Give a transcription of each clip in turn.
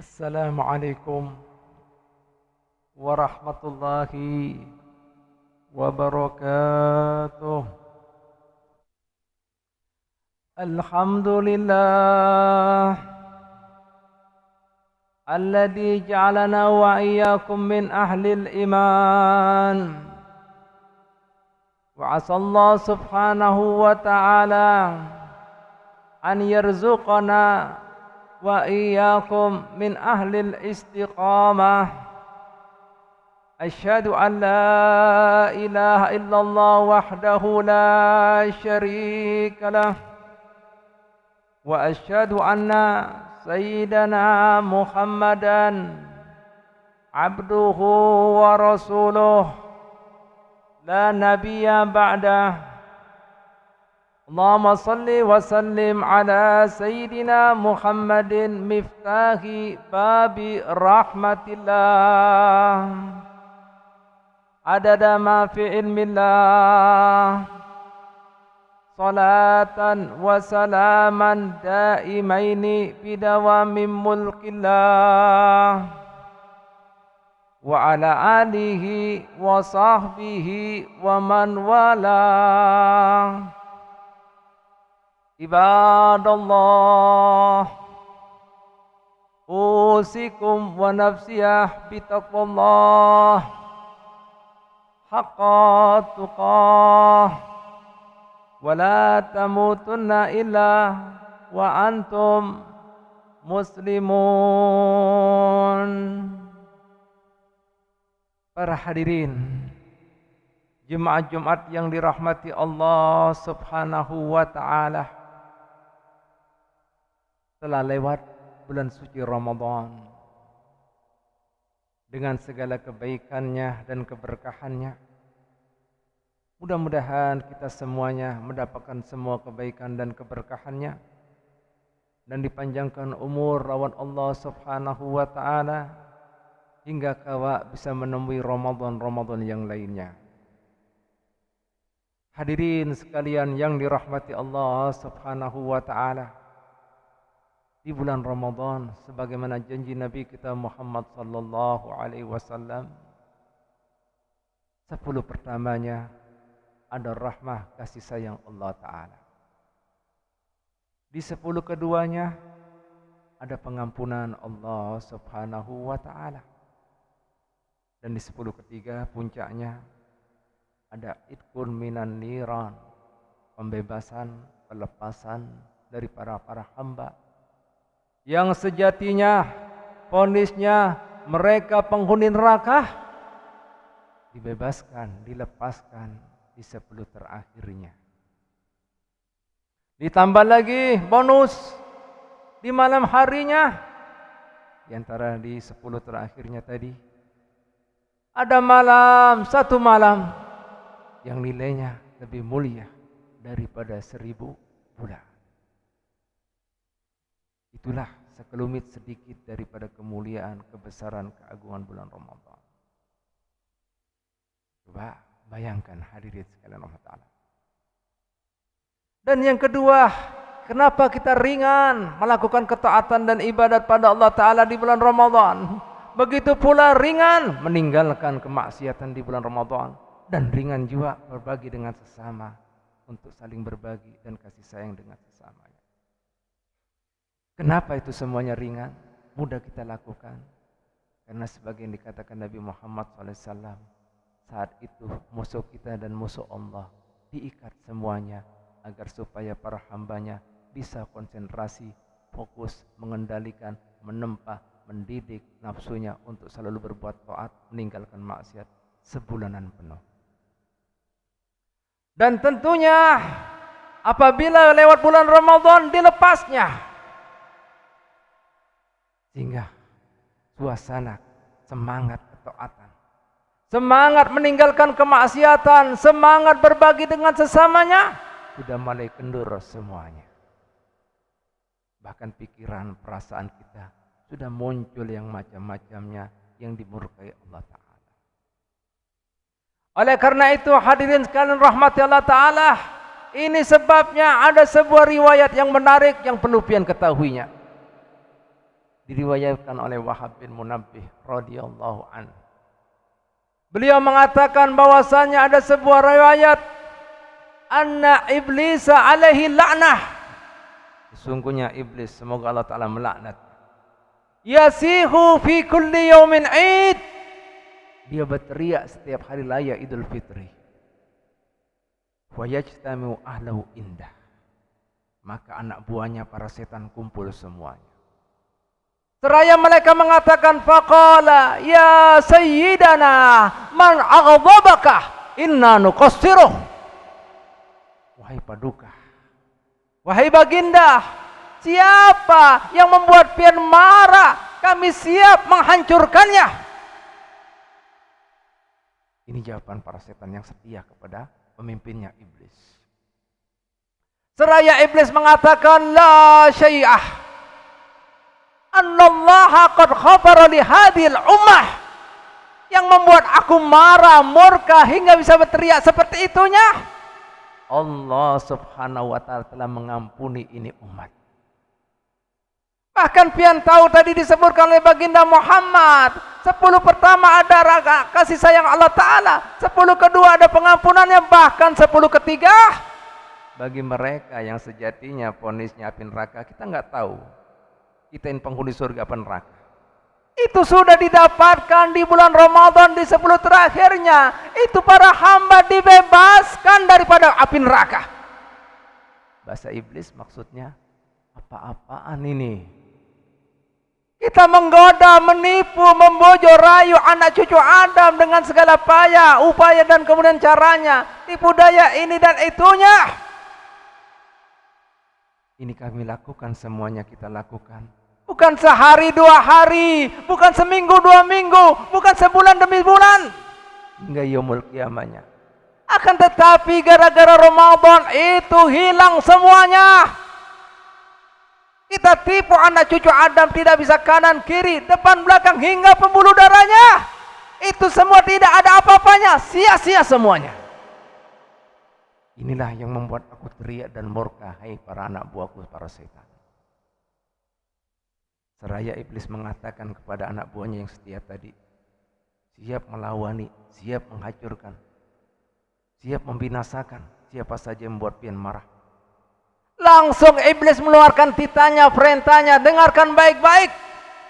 Assalamualaikum warahmatullahi wabarakatuh. Alhamdulillah alladzi ja'alana wa iyyakum min ahlil iman. Wa asallahu subhanahu wa ta'ala an yarzuqana wa iyyakum min ahlil istiqamah. Asyhadu an la ilaha illallah wahdahu la syarika lah wa asyhadu anna sayyidana Muhammadan abduhu wa rasuluh la nabiyya ba'dah. Allahumma salli wa sallim ala Sayyidina Muhammadin miftahi babi rahmatillah adada ma fi ilmillah salatan wa salaman daimaini bidawami mulkillah wa ala alihi wa sahbihi wa man walah. Ibadallah, usikum wa nafsiyah bitaqwallah haqqa tuqah wa la tamutunna illa wa antum muslimun. Para hadirin Jemaah Jumat yang dirahmati Allah subhanahu wa ta'ala, telah lewat bulan suci Ramadan dengan segala kebaikannya dan keberkahannya. Mudah-mudahan kita semuanya mendapatkan semua kebaikan dan keberkahannya dan dipanjangkan umur lawan Allah subhanahu wa ta'ala hingga kawak bisa menemui Ramadan-Ramadan yang lainnya. Hadirin sekalian yang dirahmati Allah subhanahu wa ta'ala, di bulan Ramadan sebagaimana janji Nabi kita Muhammad sallallahu alaihi wasallam, 10 pertamanya ada rahmah kasih sayang Allah Ta'ala. Di 10 keduanya ada pengampunan Allah subhanahu wa ta'ala. Dan di 10 ketiga puncaknya ada itqun minan niran, pembebasan, pelepasan dari para hamba yang sejatinya vonisnya mereka penghuni neraka dibebaskan, dilepaskan di 10 terakhirnya. Ditambah lagi bonus di malam harinya, di antara di 10 terakhirnya tadi ada malam, satu malam yang nilainya lebih mulia daripada 1000 bulan. Itulah sekelumit sedikit daripada kemuliaan, kebesaran, keagungan bulan Ramadan. Coba bayangkan hadirin sekalian Allah Ta'ala. Dan yang kedua, kenapa kita ringan melakukan ketaatan dan ibadat pada Allah Ta'ala di bulan Ramadan? Begitu pula ringan meninggalkan kemaksiatan di bulan Ramadan. Dan ringan juga berbagi dengan sesama, untuk saling berbagi dan kasih sayang dengan sesamanya. Kenapa itu semuanya ringan? Mudah kita lakukan. Karena sebagai yang dikatakan Nabi Muhammad SAW, saat itu musuh kita dan musuh Allah diikat semuanya agar supaya para hambanya bisa konsentrasi, fokus, mengendalikan, menempa, mendidik nafsunya untuk selalu berbuat taat, meninggalkan maksiat sebulanan penuh. Dan tentunya apabila lewat bulan Ramadan dilepasnya, sehingga suasana semangat ketaatan, semangat meninggalkan kemaksiatan, semangat berbagi dengan sesamanya sudah mulai kendur semuanya. Bahkan pikiran, perasaan kita sudah muncul yang macam-macamnya yang dimurkai Allah Ta'ala. Oleh karena itu hadirin sekalian rahmati Allah Ta'ala, ini sebabnya ada sebuah riwayat yang menarik yang perlu pian ketahuinya. Diriwayatkan oleh Wahab bin Munabbih radhiyallahu anhu. Beliau mengatakan bahwasanya ada sebuah riwayat anna iblis alaihi la'nah. Sesungguhnya iblis, semoga Allah Ta'ala melaknat. Yasihu fi kulli yaumin id. Dia berteriak setiap hari raya Idul Fitri. Wa yajtami'u ahlahu indah. Maka anak buahnya para setan kumpul semuanya. Seraya mereka mengatakan, faqala ya sayyidana man aghdabaka inna nuqassiruh. Wahai paduka, wahai baginda, siapa yang membuat pian marah, kami siap menghancurkannya. Ini jawaban para setan yang setia kepada pemimpinnya iblis. Seraya iblis mengatakan la syai'ah annallaha qad ghafara li hadhil ummah. Yang membuat aku marah, murka hingga bisa berteriak seperti itunya, Allah Subhanahu wa Ta'ala telah mengampuni ini umat. Bahkan pian tahu tadi disebutkan oleh baginda Muhammad, 10 pertama ada raga kasih sayang Allah Ta'ala, 10 kedua ada pengampunannya, bahkan 10 ketiga bagi mereka yang sejatinya vonisnya api neraka, kita nggak tahu kita ini penghuni surga apa neraka. Itu sudah didapatkan di bulan Ramadan di 10 terakhirnya. Itu para hamba dibebaskan daripada api neraka. Bahasa iblis maksudnya apa-apaan ini? Kita menggoda, menipu, membojo, rayu anak cucu Adam dengan segala payah, upaya dan kemudian caranya. Tipu daya ini dan itunya. Ini kami lakukan, semuanya kita lakukan. Bukan sehari 2 hari, bukan seminggu 2 minggu, bukan sebulan demi bulan, hingga yaumul kiamahnya. Akan tetapi gara-gara Ramadan itu hilang semuanya. Kita tipu anak cucu Adam, tidak bisa kanan kiri, depan belakang hingga pembuluh darahnya. Itu semua tidak ada apa-apanya, sia-sia semuanya. Inilah yang membuat aku teriak dan murka, hai para anak buahku, para setan. Seraya iblis mengatakan kepada anak buahnya yang setia tadi, siap melawani, siap menghancurkan, siap membinasakan siapa saja yang membuat pian marah. Langsung iblis mengeluarkan titanya, perintahnya, dengarkan baik-baik.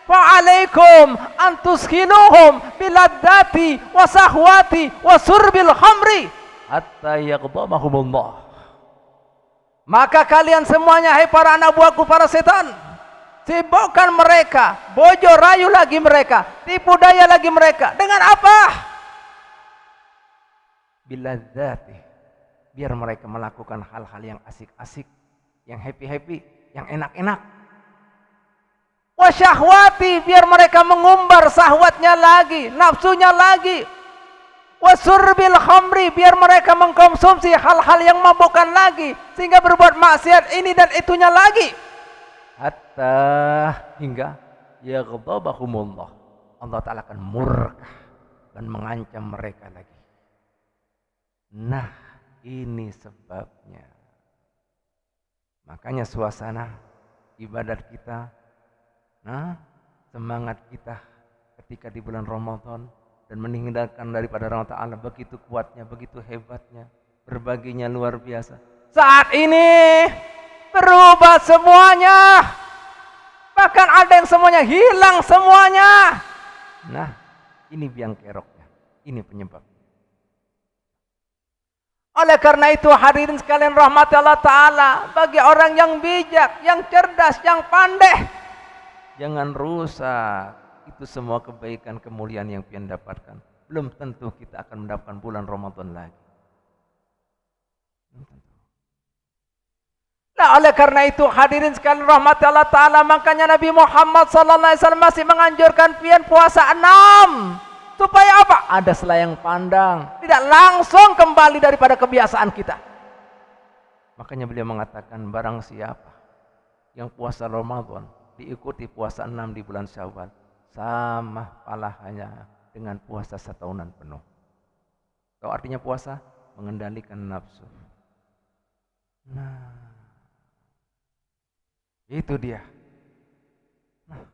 Fa'alaikum antuskinuhum biladati wasahwati wasurbil khamri hatta yaghdamahumullah. Maka kalian semuanya, hai para anak buahku, para setan, sibukkan mereka, bojo rayu lagi mereka, tipu daya lagi mereka. Dengan apa? Biladzati, biar mereka melakukan hal-hal yang asik-asik, yang happy-happy, yang enak-enak. Wasyahwati, biar mereka mengumbar syahwatnya lagi, nafsunya lagi. Wasurbil khamri, biar mereka mengkonsumsi hal-hal yang mabukkan lagi, sehingga berbuat maksiat ini dan itunya lagi. Hatta hingga yaghdabahumullah, Allah Ta'ala akan murka dan mengancam mereka lagi. Nah, ini sebabnya. Makanya suasana ibadat kita, semangat kita ketika di bulan Ramadan dan meninggalkan daripada Allah Ta'ala begitu kuatnya, begitu hebatnya, berbaginya luar biasa. Saat ini berubah semuanya, bahkan ada yang semuanya hilang semuanya. Nah, ini biang keroknya, ini penyebab. Oleh karena itu hadirin sekalian rahmat Allah Ta'ala, bagi orang yang bijak, yang cerdas, yang pandai, jangan rusak itu semua kebaikan kemuliaan yang pian dapatkan. Belum tentu kita akan mendapatkan bulan Ramadan lagi. Belum tentu. Nah, oleh karena itu hadirin sekalian rahmat Allah Ta'ala, makanya Nabi Muhammad SAW masih menganjurkan pian puasa 6. Supaya apa? Ada selayang pandang, tidak langsung kembali daripada kebiasaan kita. Makanya beliau mengatakan, barang siapa yang puasa Ramadan diikuti puasa 6 di bulan Syawal, sama pahalanya dengan puasa setahunan penuh. Tahu artinya puasa? Mengendalikan nafsu. Nah, itu dia. Nah,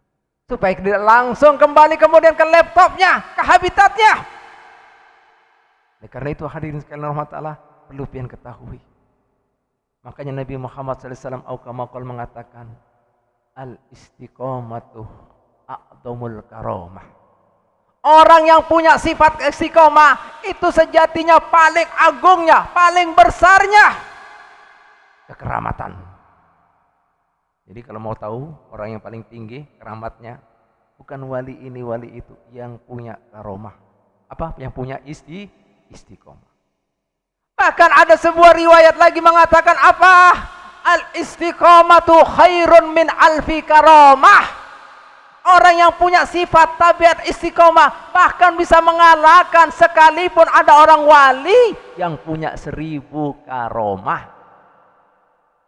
supaya tidak langsung kembali kemudian ke laptopnya, ke habitatnya. Karena itu hadirin sekalian rahmat Allah, perlu pian ketahui. Makanya Nabi Muhammad SAW aukamakal mengatakan, al-istiqomatu a'dhamul karamah. Orang yang punya sifat istiqomah itu sejatinya paling agungnya, paling besarnya kekeramatan. Jadi kalau mau tahu orang yang paling tinggi keramatnya, bukan wali ini wali itu, yang punya karomah. Apa? Yang punya istiqomah. Bahkan ada sebuah riwayat lagi mengatakan apa? Al-istiqomatu khairun min alfi karamah. Orang yang punya sifat tabiat istiqomah bahkan bisa mengalahkan sekalipun ada orang wali yang punya 1000 karomah.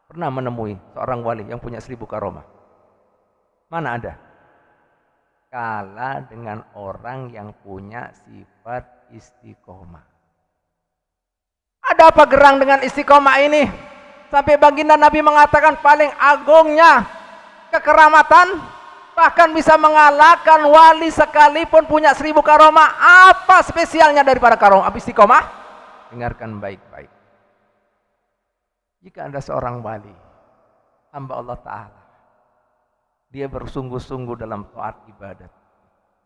Pernah menemui seorang wali yang punya 1000 karomah? Mana ada? Kalah dengan orang yang punya sifat istiqomah. Ada apa gerang dengan istiqomah ini? Sampai baginda Nabi mengatakan paling agungnya kekeramatan, bahkan bisa mengalahkan wali sekalipun punya 1000 karomah. Apa spesialnya daripada karomah istiqomah? Dengarkan baik-baik. Jika ada seorang wali, hamba Allah Ta'ala, dia bersungguh-sungguh dalam taat ibadat,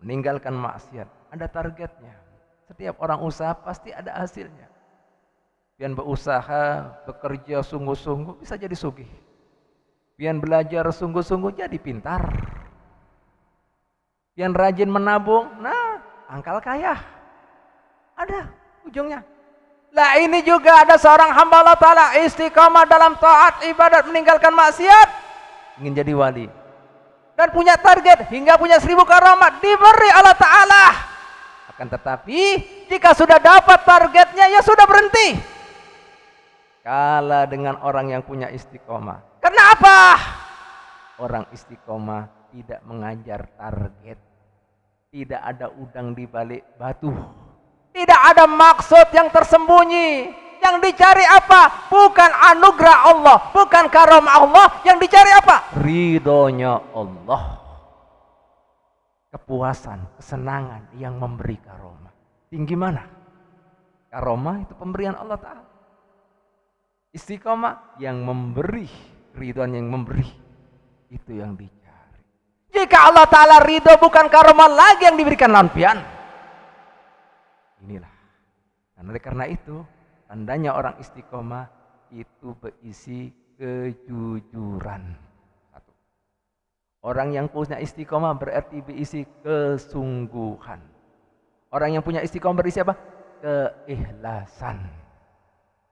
meninggalkan maksiat, ada targetnya. Setiap orang usaha pasti ada hasilnya. Pian berusaha, bekerja sungguh-sungguh bisa jadi sugih. Pian belajar sungguh-sungguh jadi pintar. Pian rajin menabung, nah angkal kaya. Ada ujungnya. Lah ini juga ada seorang hamba Allah Ta'ala istiqamah dalam taat ibadat, meninggalkan maksiat, ingin jadi wali dan punya target hingga punya 1000 karomah diberi Allah Ta'ala. Akan tetapi jika sudah dapat targetnya ya sudah berhenti. Kalah dengan orang yang punya istiqomah. Kenapa? Orang istiqomah tidak mengajar target. Tidak ada udang di balik batu. Tidak ada maksud yang tersembunyi. Yang dicari apa? Bukan anugerah Allah, bukan karamah Allah. Yang dicari apa? Ridhonya Allah. Kepuasan, kesenangan yang memberi karomah. Tinggi mana? Karomah itu pemberian Allah Ta'ala. Istiqomah yang memberi, ridhoan yang memberi, itu yang dicari. Jika Allah Ta'ala ridho, bukan karomah lagi yang diberikan lampian. Inilah. Dan oleh karena itu, tandanya orang istiqomah itu berisi kejujuran. Satu. Orang yang punya istiqomah berarti berisi kesungguhan. Orang yang punya istiqomah berisi apa? Keikhlasan.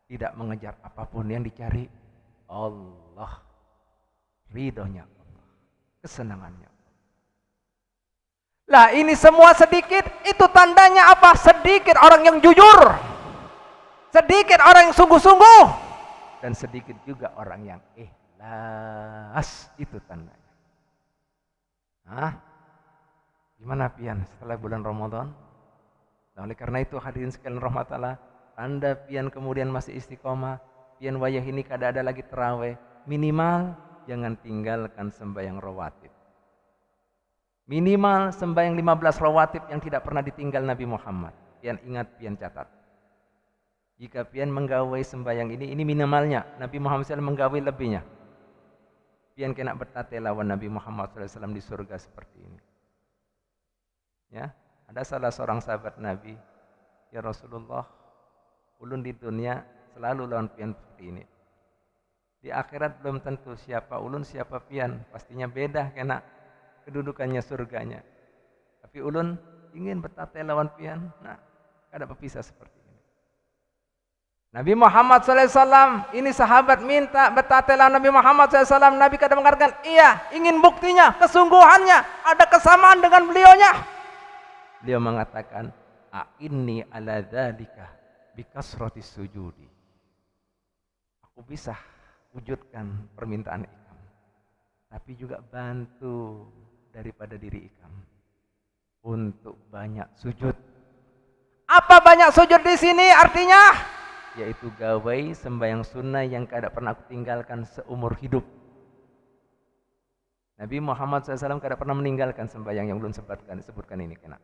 Tidak mengejar apapun, yang dicari Allah. Ridhonya Allah. Kesenangannya. Lah ini semua sedikit, itu tandanya apa? Sedikit orang yang jujur. Sedikit orang yang sungguh-sungguh. Dan sedikit juga orang yang ikhlas. Itu tandanya. Hah? Gimana pian setelah bulan Ramadan? Nah, oleh karena itu hadirin sekalian rahmat Allah, tanda pian kemudian masih istiqomah, pian wayah ini kada ada lagi terawih, minimal jangan tinggalkan sembahyang rawatib. Minimal sembahyang 15 rawatib yang tidak pernah ditinggal Nabi Muhammad. Pian ingat, pian catat. Jika pian menggawai sembahyang ini minimalnya. Nabi Muhammad SAW menggawai lebihnya. Pian kena bertate lawan Nabi Muhammad SAW di surga seperti ini. Ya, ada salah seorang sahabat Nabi, ya Rasulullah, ulun di dunia selalu lawan pian seperti ini. Di akhirat belum tentu siapa ulun siapa pian, pastinya beda kena kedudukannya surganya. Tapi ulun ingin bertate lawan pian, nah kada berpisah seperti ini. Nabi Muhammad SAW, ini sahabat minta bertate lawan Nabi Muhammad SAW. Nabi kada mengatakan, iya ingin buktinya, kesungguhannya, ada kesamaan dengan beliaunya. Beliau mengatakan, a'inni ala dzalika bikasratis sujudi. Aku bisa wujudkan permintaan ikam, tapi juga bantu daripada diri ikam untuk banyak sujud. Apa banyak sujud di sini artinya? Yaitu gawai sembahyang sunnah yang kada pernah aku tinggalkan seumur hidup. Nabi Muhammad SAW tidak pernah meninggalkan sembahyang yang belum disebutkan ini kena.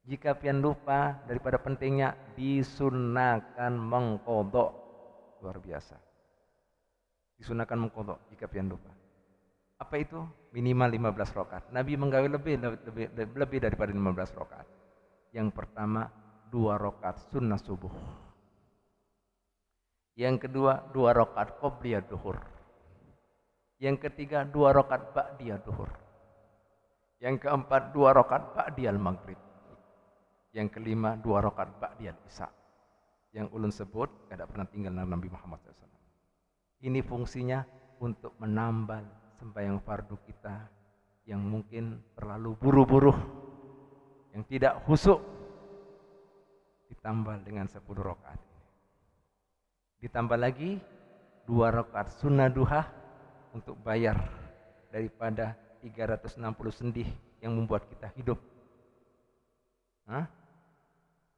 Jika pian lupa daripada pentingnya, disunahkan mengqadha. Luar biasa. Disunahkan mengqadha jika pian lupa. Apa itu? Minimal 15 rakaat. Nabi menggawe lebih daripada 15 rakaat. Yang pertama 2 rakaat sunnah subuh. Yang kedua 2 rakaat qobliyah duhur. Yang ketiga 2 rakaat ba'diyah duhur. Yang keempat 2 rakaat ba'diyal maghrib. Yang kelima 2 rakaat ba'diyal isya. Yang ulun sebut tidak pernah tinggal Nabi Muhammad SAW. Ini fungsinya untuk menambal sembahyang fardu kita yang mungkin terlalu buru-buru, yang tidak khusyuk, ditambah dengan 10 rakaat. Ditambah lagi 2 rakaat sunnah duha untuk bayar daripada 360 sendih yang membuat kita hidup.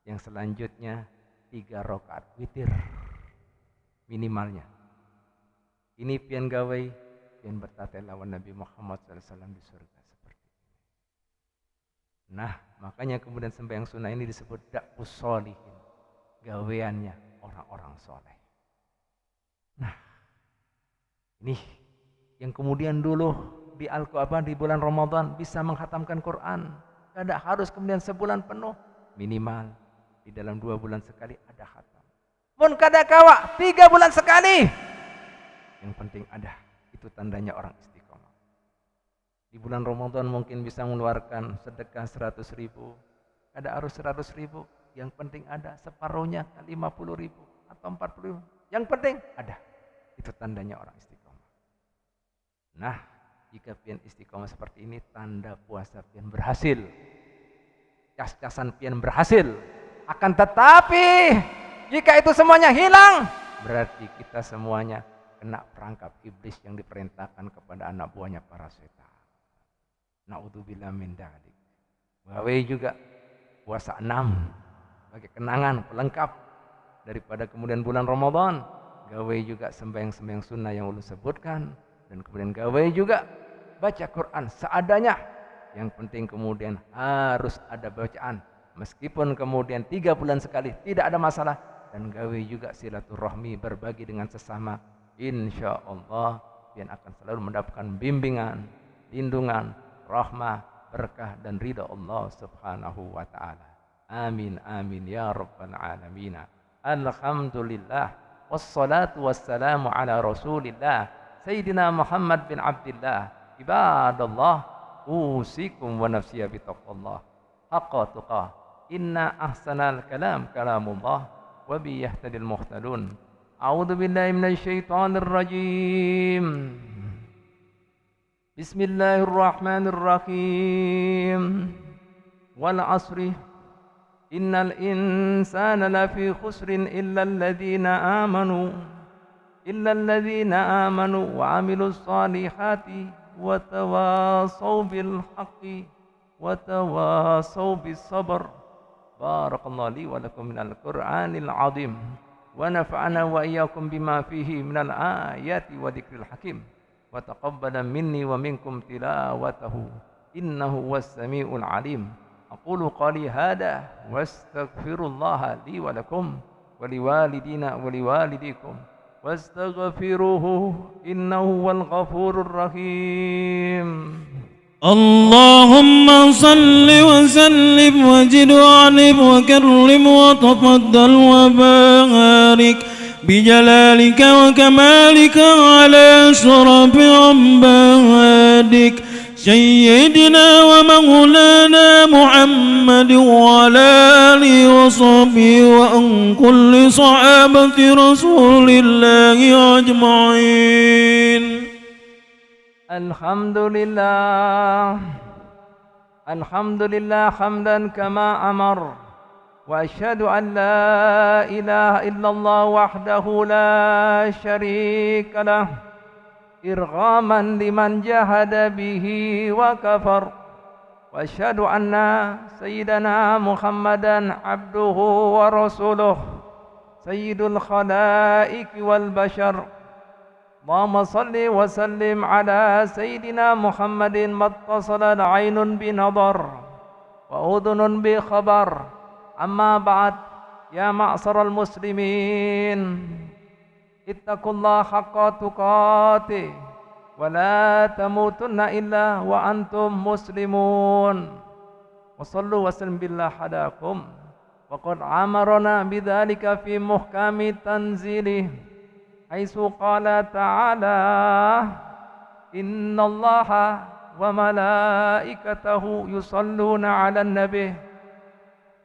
Yang selanjutnya 3 rakaat witir minimalnya. Ini pian gawai, pian bertata lawan Nabi Muhammad SAW di surga seperti ini. Nah, makanya kemudian sembahyang sunnah ini disebut da'us sholihin, gaweannya orang-orang soleh. Nah, ini yang kemudian dulu di di bulan Ramadan bisa menghatamkan Quran. Tidak harus kemudian sebulan penuh, minimal di dalam 2 bulan sekali ada khatam. Mun kada kawa 3 bulan sekali. Yang penting ada. Itu tandanya orang istiqomah. Di bulan Ramadan mungkin bisa mengeluarkan sedekah 100.000. Ada harus 100.000. Yang penting ada separuhnya 50.000 atau 40.000. Yang penting ada. Itu tandanya orang istiqomah. Nah, jika pian istiqomah seperti ini, tanda puasa pian berhasil. Cas-casan pian berhasil. Akan tetapi jika itu semuanya hilang, berarti kita semuanya kena perangkap iblis yang diperintahkan kepada anak buahnya para setan. Naudzubillah min dzalik. Gawe juga puasa 6 sebagai kenangan pelengkap daripada kemudian bulan Ramadan. Gawe juga sembahyang sunnah yang ulun sebutkan, dan kemudian gawe juga baca Quran seadanya. Yang penting kemudian harus ada bacaan, meskipun kemudian 3 bulan sekali tidak ada masalah. Dan gawe juga silaturahmi, berbagi dengan sesama. Insya Allah pian akan selalu mendapatkan bimbingan, lindungan, rahmah, berkah dan ridha Allah Subhanahu wa taala. Amin amin ya rabbal alamin. Alhamdulillah wassalatu wassalamu ala Rasulillah Sayyidina Muhammad bin Abdullah. Ibadallah, usikum wa nafsiya bitaqwallah haqqa tuqah. Inna ahsanal kalam kalamullah wa bi yahtadil muhtadun. A'udzu billahi minasy syaithanir rajim. Bismillahirrahmanirrahim. Wal 'asri innal insana lafi khusrin illa alladhina amanu wa 'amilus salihati wa tawasaw bil haqqi wa tawasaw bis sabr. Barakallahu li wa lakum minal Qur'anil 'azim. ونفعنا وإياكم بما فيه من الآيات وذكر الحكيم وتقبل مني ومنكم تلاوته إنه هو السميع العليم. أقول قولي هذا واستغفر الله لي ولكم ولوالدينا ولوالديكم واستغفروه إنه هو الغفور الرحيم. اللهم صل وسلم وزد وعنب وكرم وتفضل وبارك بجلالك وكمالك على شرف عبادك سيدنا ومولانا محمد وعلى آله وصحبه وعن كل صحابة رسول الله أجمعين. Alhamdulillah hamdan kama amar wa asyhadu an la ilaha illallah wahdahu la syarika lah irghaman liman jahada bihi wa kafar wa asyhadu anna sayyidana Muhammadan abduhu wa rasuluh sayyidul khalaiki wal bashar اللهم صل وسلم على سيدنا محمد ما اتصلت عين بنظر وأذن بخبر. أما بعد، يا معشر المسلمين، اتقوا الله حق تقاته ولا تموتن إلا وأنتم مسلمون. وصلوا وسلم بالله حداكم. وقد أمرنا بذلك في محكم تنزيله حيث قال تعالى: إن الله وملائكته يصلون على النبي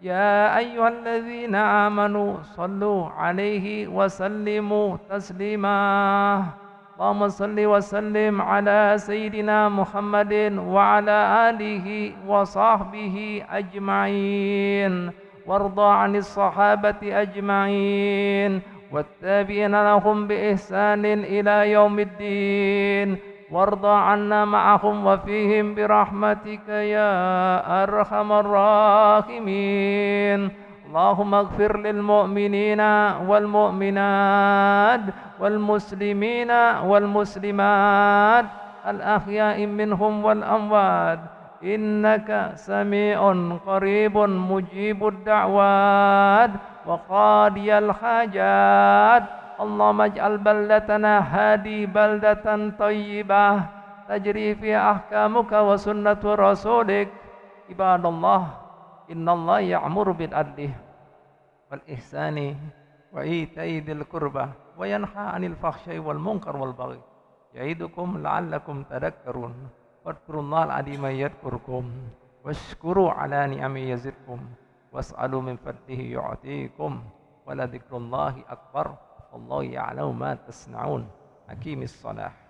يا أيها الذين آمنوا صلوا عليه وسلموا تسليما. اللهم صل وسلم على سيدنا محمد وعلى آله وصحبه أجمعين، وارض عن الصحابة أجمعين والتابعين لهم بإحسان إلى يوم الدين، وارض عنا معهم وفيهم برحمتك يا أرحم الراحمين. اللهم اغفر للمؤمنين والمؤمنات والمسلمين والمسلمات الأحياء منهم والأموات، إنك سميع قريب مجيب الدعوات وقاضي الحاجات. اللهم اجعل بلدتنا هذه بلدة طيبة تجري فيها أحكامك وسنة رسولك. عباد الله، إن الله يأمر بالعدل والإحسان وإيتاء ذي القربى وينهى عن الفحشاء والمنكر والبغي يعظكم لعلكم تذكرون. واذكروا الله العظيم يذكركم واشكروا على نعمه يزدكم واسألوا من فضله يعطيكم ولذكر الله أكبر والله يعلم ما تصنعون. أقيم الصلاة.